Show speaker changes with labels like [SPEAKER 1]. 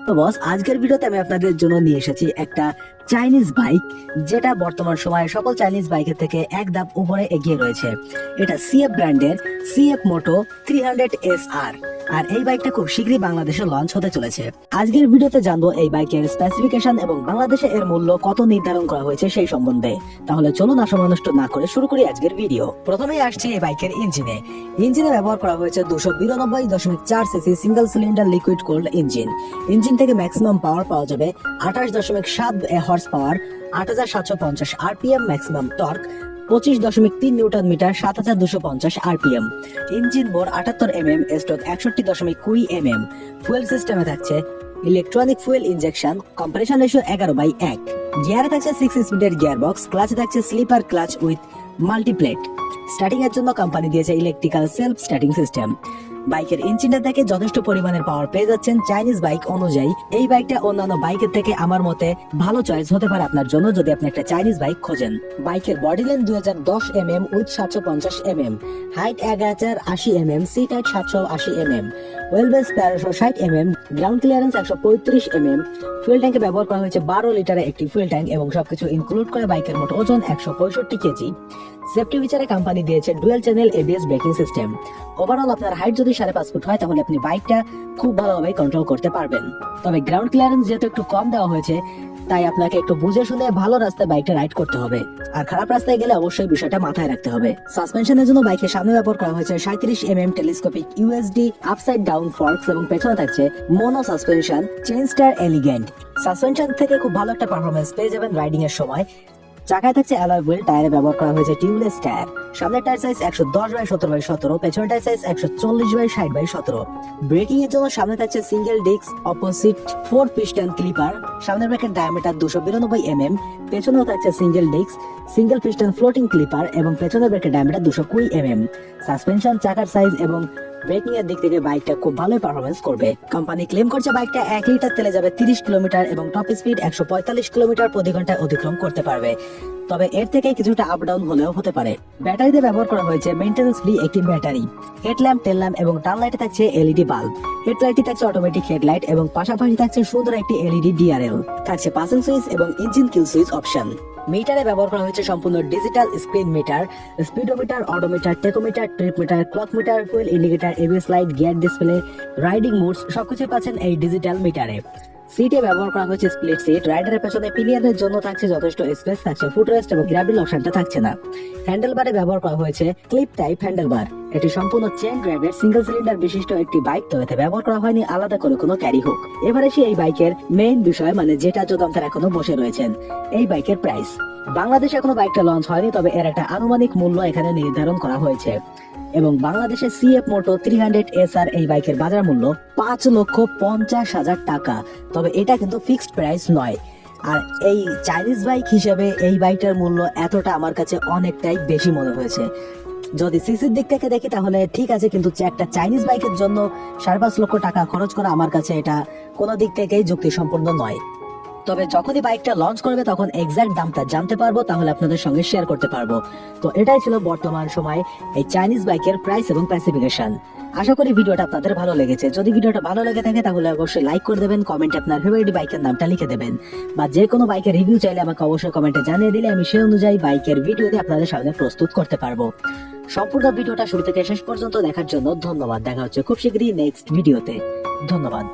[SPEAKER 1] তো বস, আজকের ভিডিওতে আমি আপনাদের জন্য নিয়ে এসেছি একটা চাইনিজ বাইক, যেটা বর্তমান সময়ে সকল চাইনিজ বাইকের থেকে এক ধাপ উপরে এগিয়ে রয়েছে। এটা সিএফ ব্র্যান্ডের সিএফ মোটো 300SR, আর এই বাইকটা খুব শীঘ্রই বাংলাদেশে লঞ্চ হতে চলেছে। আজকের ভিডিওতে জানবো এই বাইকের স্পেসিফিকেশন এবং বাংলাদেশে এর মূল্য কত নির্ধারণ করা হয়েছে সেই সম্বন্ধে। তাহলে চলুন আর সময় নষ্ট না করে শুরু করি আজকের ভিডিও। প্রথমেই আসছে এই বাইকের ইঞ্জিনে ব্যবহার করা হয়েছে 292.4 CC single cylinder liquid cooled engine থেকে ম্যাক্সিমাম পাওয়ার পাওয়া যাবে 28.7 horsepower, 8750 RPM, maximum torque 25.3 newton metre, 7250 RPM. Engine bore 78 stroke 61.20 fuel সিস্টেমে থাকছে electronic fuel injection, compression ratio 11/1। গিয়ারে থাকছে 6 স্পিডের গিয়ার বক্স, ক্লাচে থাকছে slipper clutch with multiplate. Starting এর জন্য কোম্পানি দিয়েছে ইলেকট্রিক্যাল সেলফ স্টার্টিং সিস্টেম। বাইকের ইঞ্জিনটা থেকে যথেষ্ট পরিমাণের পাওয়ার পেয়ে যাচ্ছেন। চাইনিজ বাইক অনুযায়ী এই বাইকটা অন্যান্য বাইকের থেকে আমার মতে ভালো চয়েস হতে পারে আপনার জন্য, যদি আপনি একটা চাইনিজ বাইক খোঁজেন। বাইকের body length 2010 with 750 height 1080 seat height 780 wheelbase 1360 ground clearance 135 fuel ট্যাঙ্কে ব্যবহার করা হয়েছে 12 লিটারের একটি ফুয়েল ট্যাঙ্ক এবং সবকিছু ইনক্লুড করে বাইকের মোট ওজন 165 কেজি। সেফটি ফিচারে কোম্পানি দিয়েছে dual channel ABS braking system. Overall আপনার হাইট যদি 5.5 ফুট হয় তাহলে আপনি বাইকটা খুব ভালোভাবে কন্ট্রোল করতে পারবেন। তবে গ্রাউন্ড ক্লিয়ারেন্স যেহেতু একটু কম দেওয়া হয়েছে, তাই আপনাকে একটু বুঝে শুনে ভালো রাস্তায় বাইকটা রাইড করতে হবে, আর খারাপ রাস্তায় গেলে অবশ্যই বিষয়টা মাথায় রাখতে হবে। সাসপেনশনের জন্য বাইকের সামনে ব্যবহার করা হয়েছে 37 telescopic USD upside down forks এবং পেছনে থাকছে মোনো সাসপেনশন চেইনস্টার এলিগেন্ট। সাসপেনশন থেকে খুব ভালো একটা পারফরমেন্স পেয়ে যাবেন রাইডিং এর সময়। চাকায় থাকছে অ্যালয় হুইল, টায়ারে ব্যবহার করা হয়েছে টিউবলেস টায়ার। সামনের টায়ার সাইজ 110/17/17, পেছনের টায়ার সাইজ 140/60/17। ব্রেকিং এর জন্য সামনে থাকছে single disc opposite 4 piston clipper. সামনের ব্রেকের ডায়ামিটার 292 পেছনেও থাকছে single disc single piston floating clipper এবং পেছনের ব্রেকের ডায়ামিটার 220 সাসপেনশন, চাকার সাইজ এবং ব্রেকিং এর দিক থেকে বাইকটা খুব ভালো পারফরমেন্স করবে। কোম্পানি ক্লেম করছে বাইকটা 1 লিটার তেলে যাবে 30 কিলোমিটার এবং টপ স্পিড 145 কিলোমিটার প্রতি ঘন্টায় অতিক্রম করতে পারবে। তবে এর থেকে কিছুটা আপ ডাউন হলেও হতে পারে। ব্যাটারিতে ব্যবহার করা হয়েছে মেইনটেনেন্স ফ্রি একটি ব্যাটারি। হেডল্যাম্প, টেল ল্যাম্প এবং টার্ন লাইটে থাকছে এলইডি বাল্ব। হেডলাইটে থাকছে অটোমেটিক হেডলাইট এবং পাশাপাশি থাকছে সুন্দর একটি এলইডি ডিআরএল। থাকছে পাসিং সুইচ এবং ইঞ্জিন কিল সুইচ অপশন। মিটারে ব্যবহার করা হয়েছে সম্পূর্ণ digital screen meter, speedometer, odometer, tachometer, trip meter, clock meter, fuel indicator, ABS light, gear display, riding modes সবকিছু পাচ্ছেন এই ডিজিটাল মিটারে। সিটে ব্যবহার করা হয়েছে স্প্লিট সিট। রাইডারের পেছনে পিলিয়নের জন্য থাকছে যথেষ্ট স্পেস, থাকছে ফুটরেস্ট এবং গ্র্যাবেল অপশনটা থাকছে না। হ্যান্ডেলবারে ব্যবহার করা হয়েছে ক্লিপ টাইপ হ্যান্ডেলবার। এটি সম্পূর্ণ চেন ড্রাইভের সিঙ্গেল সিলিন্ডার বিশিষ্ট একটি বাইক, তো এতে ব্যবহার করা হয়নি আলাদা করে কোনো ক্যারি হুক। এবারে সে এই বাইকের মেইন বিষয়, মানে যেটা যোদ্ধান্তর এখনো বসে রয়েছেন, এই বাইকের প্রাইস। বাংলাদেশে এখনো বাইকটা লঞ্চ হয়নি, তবে এর একটা আনুমানিক মূল্য এখানে নির্ধারণ করা হয়েছে এবং বাংলাদেশে সিএফ মোটো 300SR এই বাইকের বাজার মূল্য 5,50,000 টাকা। তবে এটা কিন্তু ফিক্সড প্রাইস নয়। আর এই চাইনিজ বাইক হিসেবে এই বাইকটার মূল্য এতটা আমার কাছে অনেকটাই বেশি মনে হয়েছে। যদি সিসির দিক থেকে দেখি তাহলে ঠিক আছে, কিন্তু একটা চাইনিজ বাইকের জন্য 5.5 লক্ষ টাকা খরচ করা আমার কাছে এটা কোনো দিক থেকেই যুক্তিসম্পন্ন নয়। তবে যখনই বাইকটা লঞ্চ করবে তখন এক্সাক্ট দামটা জানতে পারবো, তাহলে আপনাদের সঙ্গে শেয়ার করতে পারবো। তো এটাই ছিল বর্তমান সময় এই চাইনিজ বাইকের প্রাইস এবং স্পেসিফিকেশন। আশা করি ভিডিওটা আপনাদের ভালো লেগেছে। যদি ভিডিওটা ভালো লেগে থাকে তাহলে অবশ্যই লাইক করে দেবেন, কমেন্টে আপনার ফেভারিট বাইকের নামটা লিখে দেবেন, বা যে কোনো বাইকের রিভিউ চাইলে আমাকে অবশ্যই কমেন্টে জানিয়ে দিলে আমি সেই অনুযায়ী বাইকের ভিডিওতে আপনাদের সামনে প্রস্তুত করতে পারবো। সম্পূর্ণ ভিডিওটা শুরু থেকে শেষ পর্যন্ত দেখার জন্য ধন্যবাদ। দেখা হচ্ছে খুব শীঘ্রই নেক্সট ভিডিওতে। ধন্যবাদ।